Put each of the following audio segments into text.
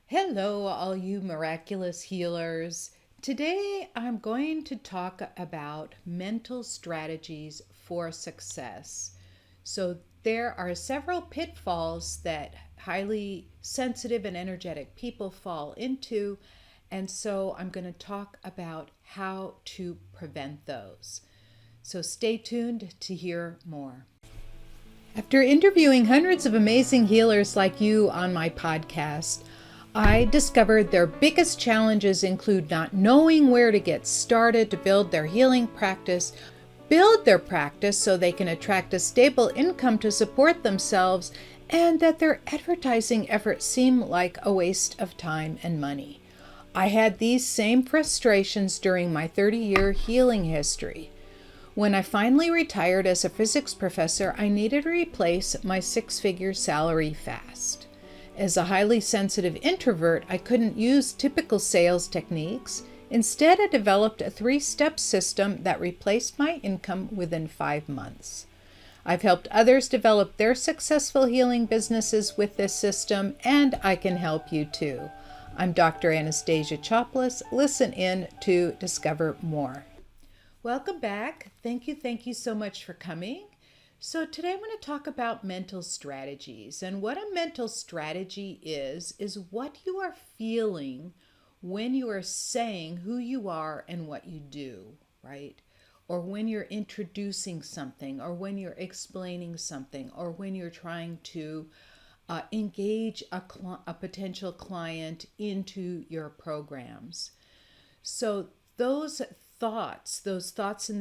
Hello, all you miraculous healers. Today I'm going to talk about mental strategies for success. So, there are several pitfalls that highly sensitive and energetic people fall into, and so I'm going to talk about how to prevent those. So, stay tuned to hear more. After interviewing hundreds of amazing healers like you on my podcast, I discovered their biggest challenges include not knowing where to get started to build their healing practice, build their practice so they can attract a stable income to support themselves, and that their advertising efforts seem like a waste of time and money. I had these same frustrations during my 30-year healing history. When I finally retired as a physics professor, I needed to replace my six-figure salary fast. As a highly sensitive introvert, I couldn't use typical sales techniques. Instead, I developed a three-step system that replaced my income within 5 months. I've helped others develop their successful healing businesses with this system, and I can help you too. I'm Dr. Anastasia Chopelas. Listen in to discover more. Welcome back. Thank you so much for coming. So today I'm going to talk about mental strategies. And what a mental strategy is what you are feeling when you are saying who you are and what you do, right? Or when you're introducing something, or when you're explaining something, or when you're trying to engage a potential client into your programs. So those thoughts in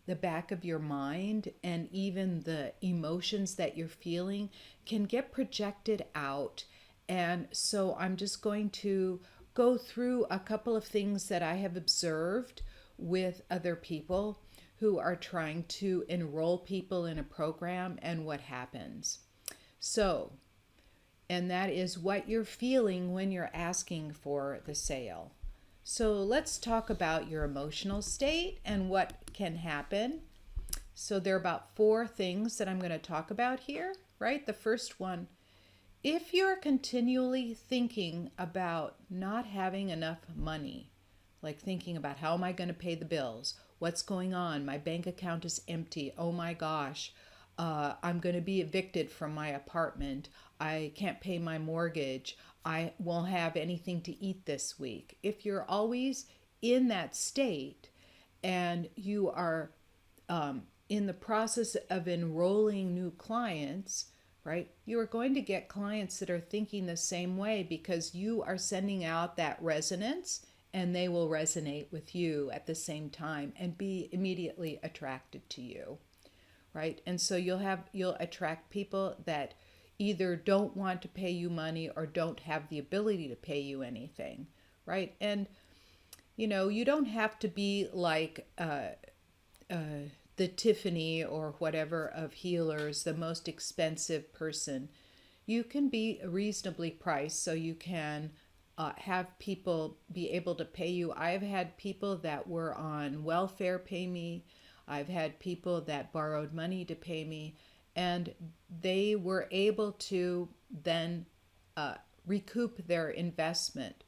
the back of your mind, and even the emotions that you're feeling, can get projected out. And so I'm just going to go through a couple of things that I have observed with other people who are trying to enroll people in a program and what happens. So, and that is what you're feeling when you're asking for the sale. So let's talk about your emotional state and what can happen. So there are about 4 things that I'm going to talk about here, right? The first one, if you're continually thinking about not having enough money, like thinking about how am I going to pay the bills? What's going on? My bank account is empty. Oh my gosh. I'm going to be evicted from my apartment. I can't pay my mortgage. I won't have anything to eat this week. If you're always in that state and you are in the process of enrolling new clients, right, you are going to get clients that are thinking the same way because you are sending out that resonance, and they will resonate with you at the same time and be immediately attracted to you, right? And so you'll attract people that either don't want to pay you money or don't have the ability to pay you anything, right? And you don't have to be like the Tiffany or whatever of healers, the most expensive person. You can be reasonably priced so you can have people be able to pay you. I've had people that were on welfare pay me. I've had people that borrowed money to pay me, and they were able to then recoup their investment.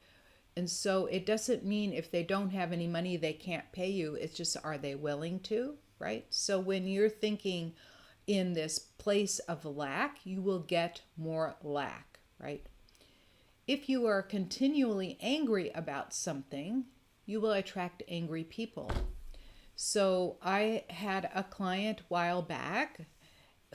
And so it doesn't mean if they don't have any money, they can't pay you. It's just, are they willing to, right? So when you're thinking in this place of lack, you will get more lack, right? If you are continually angry about something, you will attract angry people. So I had a client a while back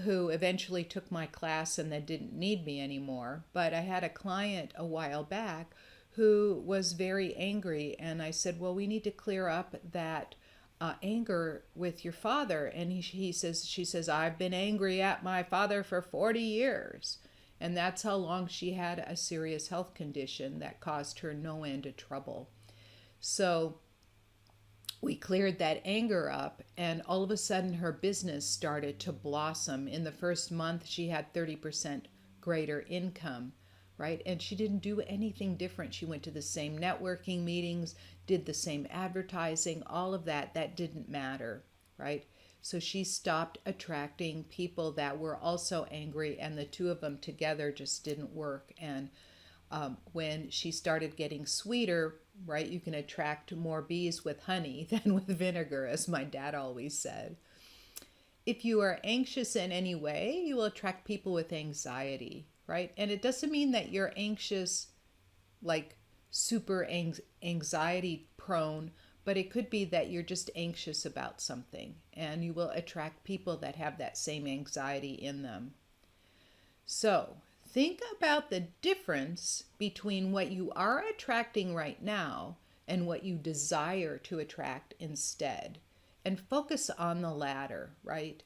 who eventually took my class and then didn't need me anymore. But I had a client a while back who was very angry, and I said, well, we need to clear up that anger with your father. And she says, I've been angry at my father for 40 years. And that's how long she had a serious health condition that caused her no end of trouble. So we cleared that anger up, and all of a sudden her business started to blossom. In the first month, she had 30% greater income, right? And she didn't do anything different. She went to the same networking meetings, did the same advertising, all of that. That didn't matter, right? So she stopped attracting people that were also angry, and the two of them together just didn't work. And When she started getting sweeter, right, you can attract more bees with honey than with vinegar, as my dad always said. If you are anxious in any way, you will attract people with anxiety, right? And it doesn't mean that you're anxious, like super anxiety prone, but it could be that you're just anxious about something and you will attract people that have that same anxiety in them. So think about the difference between what you are attracting right now and what you desire to attract instead, and focus on the latter, right?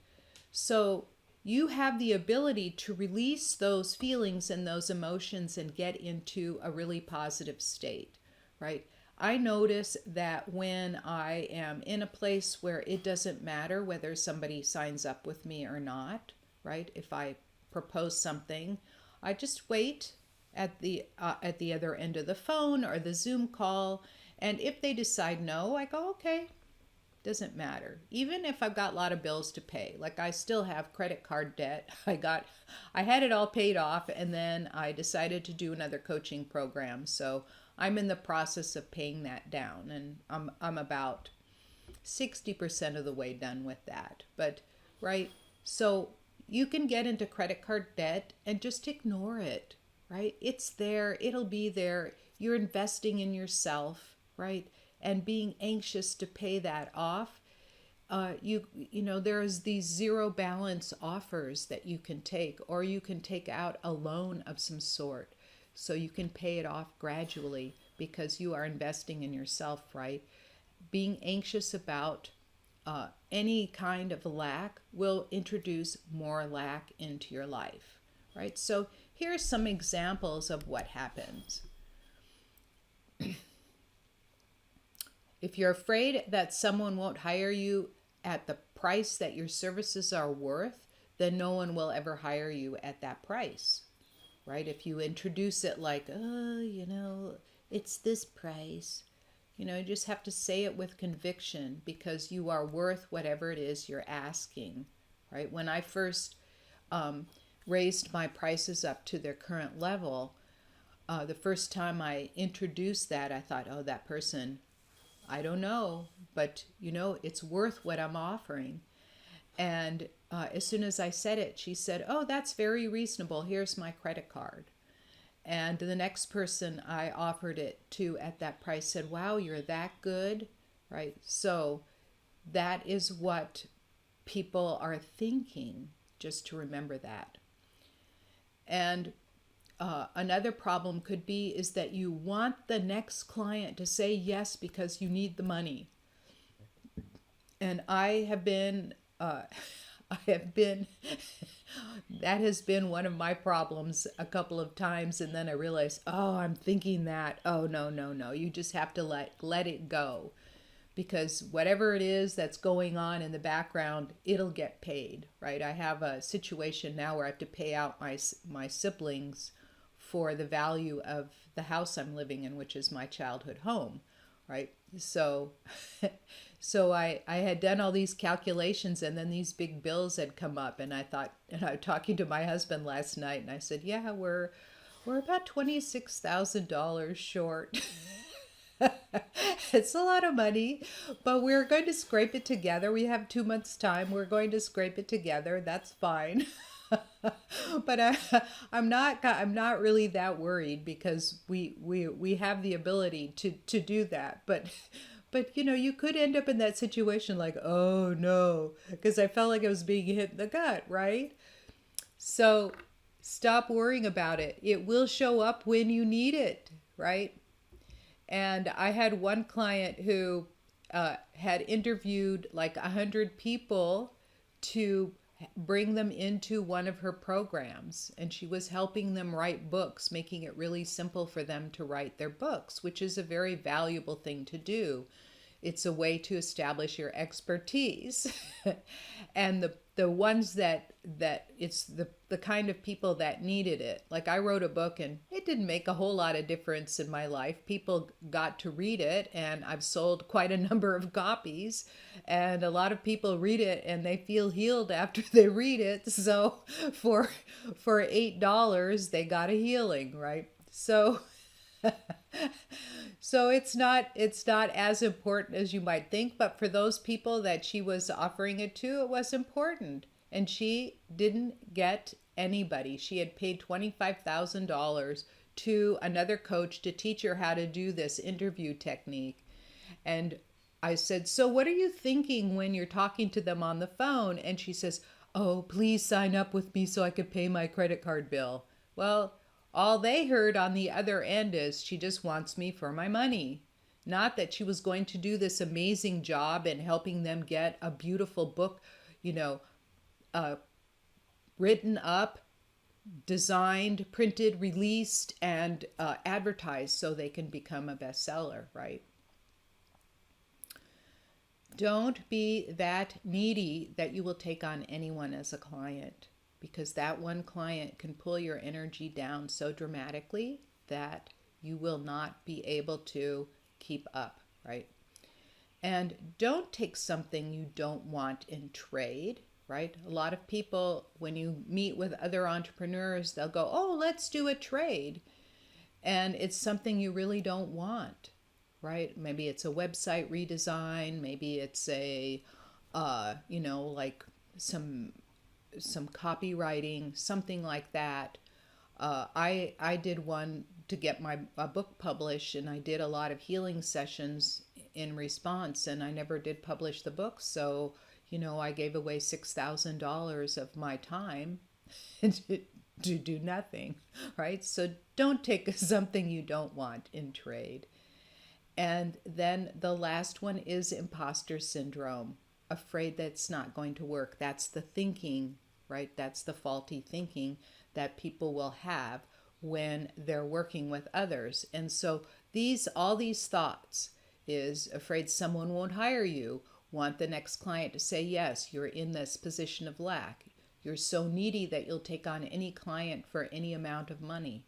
So you have the ability to release those feelings and those emotions and get into a really positive state, right? I notice that when I am in a place where it doesn't matter whether somebody signs up with me or not, right? If I propose something, I just wait at the other end of the phone or the Zoom call, and if they decide no, I go, okay, doesn't matter. Even if I've got a lot of bills to pay, like I still have credit card debt. I had it all paid off, and then I decided to do another coaching program. So I'm in the process of paying that down, and I'm about 60% of the way done with that. But right, so you can get into credit card debt and just ignore it, right? It's there, it'll be there. You're investing in yourself, right? And being anxious to pay that off. You know, there's these zero balance offers that you can take, or you can take out a loan of some sort so you can pay it off gradually because you are investing in yourself, right? Being anxious about any kind of lack will introduce more lack into your life, right? So here's some examples of what happens. If you're afraid that someone won't hire you at the price that your services are worth, then no one will ever hire you at that price, right? If you introduce it like, oh, you know, it's this price, you know, you just have to say it with conviction because you are worth whatever it is you're asking, right? When I first raised my prices up to their current level, the first time I introduced that, I thought, oh, that person, I don't know, but you know, it's worth what I'm offering. And as soon as I said it, she said, oh, that's very reasonable. Here's my credit card. And the next person I offered it to at that price said, wow, you're that good, right? So that is what people are thinking, just to remember that. And another problem could be is that you want the next client to say yes because you need the money. And I have been that has been one of my problems a couple of times, and then I realized, oh, I'm thinking that. Oh, no, no, no. You just have to let it go, because whatever it is that's going on in the background, it'll get paid, right? I have a situation now where I have to pay out my siblings for the value of the house I'm living in, which is my childhood home, right? So so I had done all these calculations, and then these big bills had come up, and I thought, and I was talking to my husband last night, and I said, yeah, we're about $26,000 short. It's a lot of money, but we're going to scrape it together. We have 2 months time. We're going to scrape it together. That's fine. But I'm not really that worried because we have the ability to do that. But you know, you could end up in that situation like, oh no, because I felt like I was being hit in the gut, right? So stop worrying about it. It will show up when you need it, right? And I had one client who had interviewed like 100 people to bring them into one of her programs. And she was helping them write books, making it really simple for them to write their books, which is a very valuable thing to do. It's a way to establish your expertise. And the ones that it's the kind of people that needed it. Like I wrote a book and it didn't make a whole lot of difference in my life. People got to read it, and I've sold quite a number of copies, and a lot of people read it and they feel healed after they read it. So for $8 they got a healing, right? So so it's not as important as you might think, but for those people that she was offering it to, it was important. And she didn't get anybody. She had paid $25,000 to another coach to teach her how to do this interview technique. And I said, "So what are you thinking when you're talking to them on the phone?" And she says, "Oh, please sign up with me so I could pay my credit card bill." Well, all they heard on the other end is she just wants me for my money. Not that she was going to do this amazing job in helping them get a beautiful book, you know, uh, written up, designed, printed, released, and advertised so they can become a bestseller, right? Don't be that needy that you will take on anyone as a client, because that one client can pull your energy down so dramatically that you will not be able to keep up, right? And don't take something you don't want in trade, right? A lot of people, when you meet with other entrepreneurs, they'll go, "Oh, let's do a trade." And it's something you really don't want, right? Maybe it's a website redesign, maybe it's a like some copywriting, something like that. I did one to get my book published, and I did a lot of healing sessions in response, and I never did publish the book. So I gave away $6,000 of my time to do nothing, right? So don't take something you don't want in trade. And then the last one is imposter syndrome, afraid that it's not going to work. That's the thinking, right? That's the faulty thinking that people will have when they're working with others. And so all these thoughts is afraid someone won't hire you, want the next client to say yes, you're in this position of lack. You're so needy that you'll take on any client for any amount of money.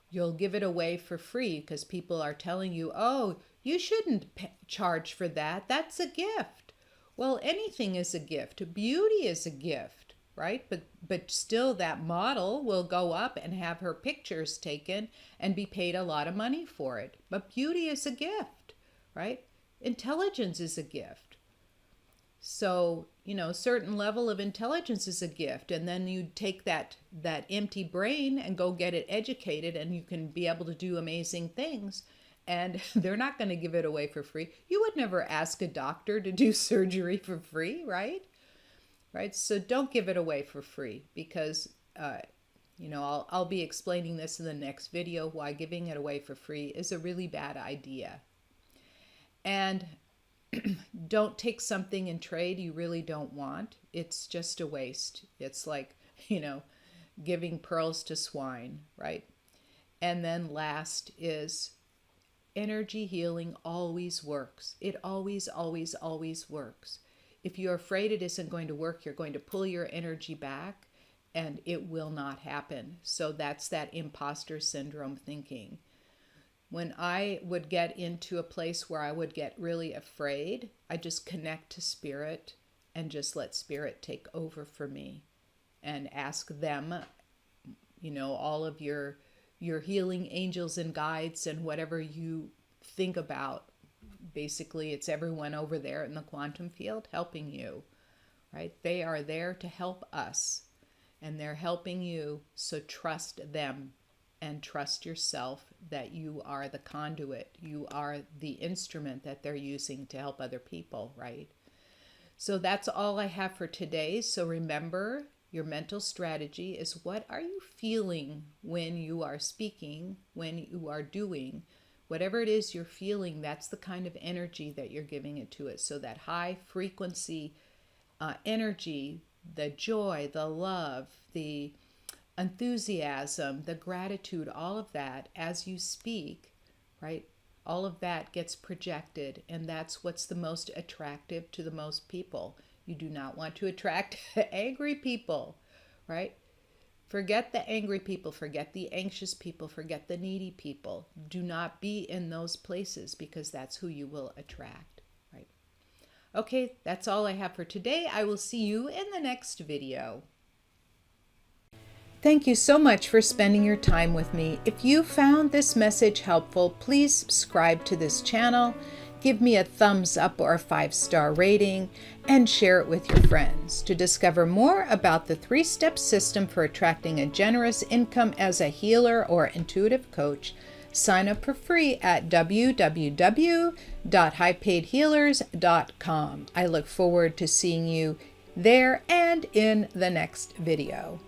You'll give it away for free because people are telling you, "Oh, you shouldn't charge for that. That's a gift." Well, anything is a gift. Beauty is a gift, right? But still that model will go up and have her pictures taken and be paid a lot of money for it. But beauty is a gift, right? Intelligence is a gift. So, certain level of intelligence is a gift, and then you take that empty brain and go get it educated, and you can be able to do amazing things. And they're not going to give it away for free. You would never ask a doctor to do surgery for free, right? Right? So don't give it away for free, because I'll be explaining this in the next video, why giving it away for free is a really bad idea. And don't take something in trade you really don't want. It's just a waste. It's like, giving pearls to swine, right? And then last is energy healing always works. It always, always, always works. If you're afraid it isn't going to work, you're going to pull your energy back and it will not happen. So that's that imposter syndrome thinking. When I would get into a place where I would get really afraid, I just connect to spirit and just let spirit take over for me and ask them, all of your healing angels and guides and whatever you think about. Basically, it's everyone over there in the quantum field helping you, right? They are there to help us and they're helping you. So trust them. And trust yourself that you are the conduit. You are the instrument that they're using to help other people, right? So that's all I have for today. So remember, your mental strategy is, what are you feeling when you are speaking, when you are doing? Whatever it is you're feeling, that's the kind of energy that you're giving it to it. So that high frequency energy, the joy, the love, the enthusiasm, the gratitude, all of that as you speak, right? All of that gets projected, and that's what's the most attractive to the most people. You do not want to attract angry people, right? Forget the angry people, forget the anxious people, forget the needy people. Do not be in those places, because that's who you will attract, right? Okay, that's all I have for today. I will see you in the next video. Thank you so much for spending your time with me. If you found this message helpful, please subscribe to this channel, give me a thumbs up or a 5-star rating, and share it with your friends. To discover more about the 3-step system for attracting a generous income as a healer or intuitive coach, sign up for free at www.highpaidhealers.com. I look forward to seeing you there and in the next video.